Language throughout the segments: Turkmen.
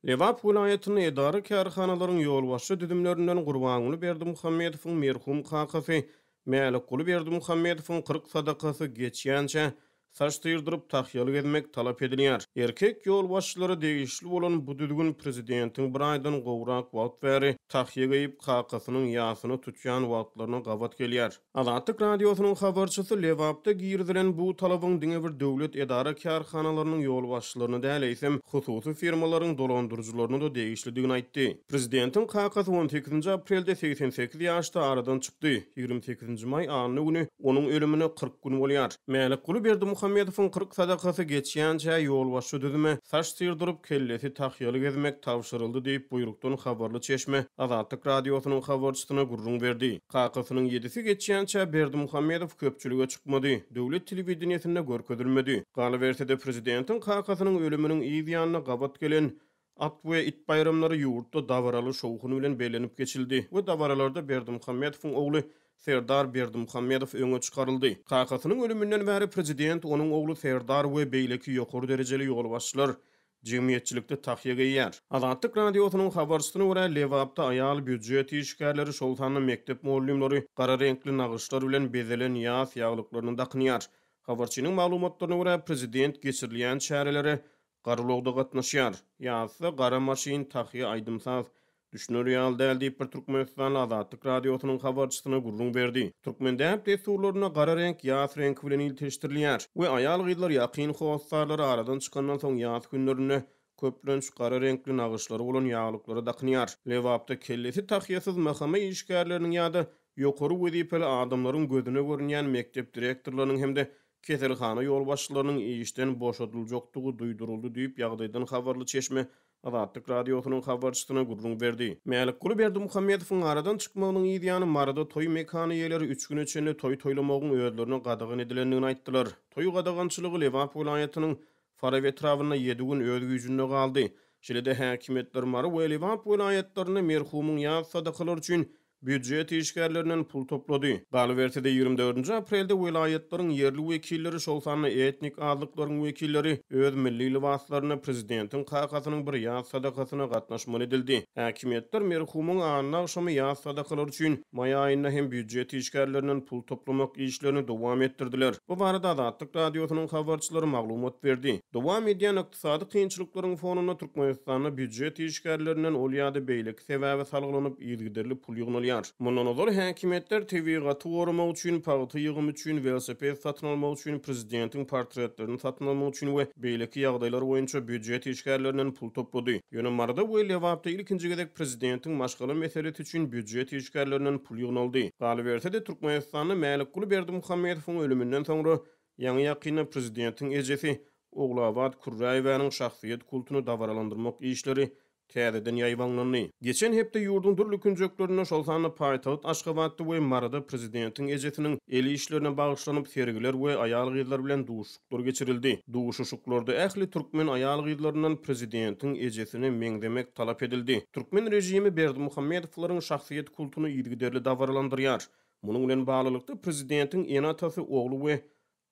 Lewap vilayatynyň edara kärhanalaryň ýolbaşçy düdümlerinden Gurbanuly Berdimuhammedowyň merhum kakasy Mälikuli Berdimuhammedowyň 40 sadakasy geçýänçe saç tyýrdyryp tahyýaly gezmek talap edilýär. Erkek ýolbaşçylary degişli bolan bu düdügün prezidentiň bir aýdan gowrak wagt bäri tahyýa geyip kakasynyň ýasyny tutýan wagtlaryna gabat gelýär. Azatlyk radiosynyň habarçysy Lewapda girdilen bu talabyň diňe bir döwlet edara kärhanalarynyň ýolbaşçylaryny däl eýsem hususy firmalaryň dolandyrjylaryny da degişlidigini aýtdy. Prezidentiň kakasy 18 aprelde 88 ýaşda aradan çykdy. 28 may anyny güni onuň ölümine 40 gün bolýar. Mälikuli Berdimuhammedowyň 40 sadakasy geçýänçe ýolbaşçy düzüme saç tyýrdyryp kellesi tahyýaly gezmek tawşyryldy diýip buyrukdan habarly çeşme Azatlyk radiosynyň habarçysyna gurrun berdi. Kakasynyň 7-si geçýänçe Berdimuhammedow köpçülige çykmady. Döwlet telewizionyasynda görkezilmedi. Galabertede prezidentiň kakasynyň ölüminiň ýygyanyna gabat gelen at we it bayramlary ýurtda dawaraly şowhuny bilen belenip geçildi. Bu dawaralarda Berdimuhammedowyň ogly Serdar Berdimuhammedow öňe çykaryldy. Kakasynyň ölümünden bäri prezident onuň ogly Serdar we beýleki ýokary derejeli ýolbaşçylar jemgyýetçilikde tahyýa geýýär. Azatlyk radiosynyň habarçysyna görä Lewapda aýal büdjet işgärleri şol sanly mektep mollimleri gara renkli nagyşlar bilen bezelen ýaz ýaglyklaryny dakynýar. Habarçynyň maglumatlaryna görä prezident geçirilýän şäherlere garulagda gatnaşýar. Ýazda gara maşyn tahyýa aýdymsaz düşünür ýal däl diýip bir Türkmenistan Azatlyk radiosynyň habarçysyna gurrun berdi. Türkmende hem desurlaryna gara renk ýaz renki bilen iltişdirilýär we aýal gyzlar ýakyn howaslarlary aradan çykandan soň ýaz günlerine köplenç gara renkli nagyşlary bolan ýaglyklara dakynýar. Lewapda kellesi tahyýasyz mahkama işgärleriniň ýa-da ýokary wezipeli adamlaryň gözüne görünýän mektep direktorlarynyň hemde keserhana ýolbaşçylarynyň işden boşadyljakdygy duýduruldy diýip ýagdaýdan habarly çeşme Azatlyk radiosynyň habarçysyna gurrun berdi. Mälikuli Berdimuhammedowyň aradan çykmagynyň ýygyany marada toy mekany ýeleri 3 gün içinde toy toylamagyň özlerine gadagan edilendigini aýtdylar. Toy gadagançylygy Lewap vilayatynyň Farawe trawyna 7 gün öz güýjünde galdy. Şeýle-de häkimetler mary we Lewap vilayatlaryny merhumyň ýaz sadakalary üçin büdjet işgärlerinden pul toplady. Galabertede 24 aprelde vilayatlaryň yerli wekilleri şol sanly etnik azlyklaryň wekilleri öz milli libaslaryna prezidentiň kakasynyň bir ýaz sadakasyna gatnaşmaly edildi. Häkimetler merhumyň anyna akşamy ýaz sadakalary üçin may aýynda hem büdjet işgärlerinden pul toplamak işlerini dowam etdirdiler. Bu barada Azatlyk radiosynyň habarçylary maglumat berdi. Dowam edýän ykdysady kynçylyklaryň fonuna Türkmenistanyň büdjet işgärlerinden ol ýa-da beýleki sebäbi salgylanyp ýygyderli pul ýygnalýar. Mundan ozal häkimetler tebigaty gorumak üçin, paýty ýygym üçin, velosiped satyn almak üçin, prezidentiň portretlerini satyn almak üçin we beýleki ýagdaýlar boýunça büdjet işgärlerinden pul toplady. Ýöne marada we Lewapda ilkinji gezek prezidentiň maşgala meselesi üçin büdjet işgärlerinden pul ýygnaldy. Galabertede Türkmenistanyň Mälikuli Berdimuhammedowyň ölümünden soňra ýa-ni ýakyna prezidentiň ejesi Oglawat Kurraýewiň şahsiýet kultuny dawaralandyrmak işleri täzeden ýaýbanlandy. Geçen hepde ýurdun durly künjeklerine şol sanly paýtagyt Aşgabatda we marada prezidentiň ejesiniň eli işlerine bagyşlanyp sergiler we aýal gyzlar bilen duşuklar geçirildi. Duşuşuklarda ähli türkmen aýal gyzlarynyň prezidentiň ejesini meňdemek talap edildi. Türkmen rejimi Berdimuhammedowyň şahsiýet kultuny ýygyderli dawaralandyrýar. Munyň bilen baglylykda prezidentiň enatasy ogly we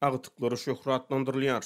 agtyklary şöhratlandyrylýar.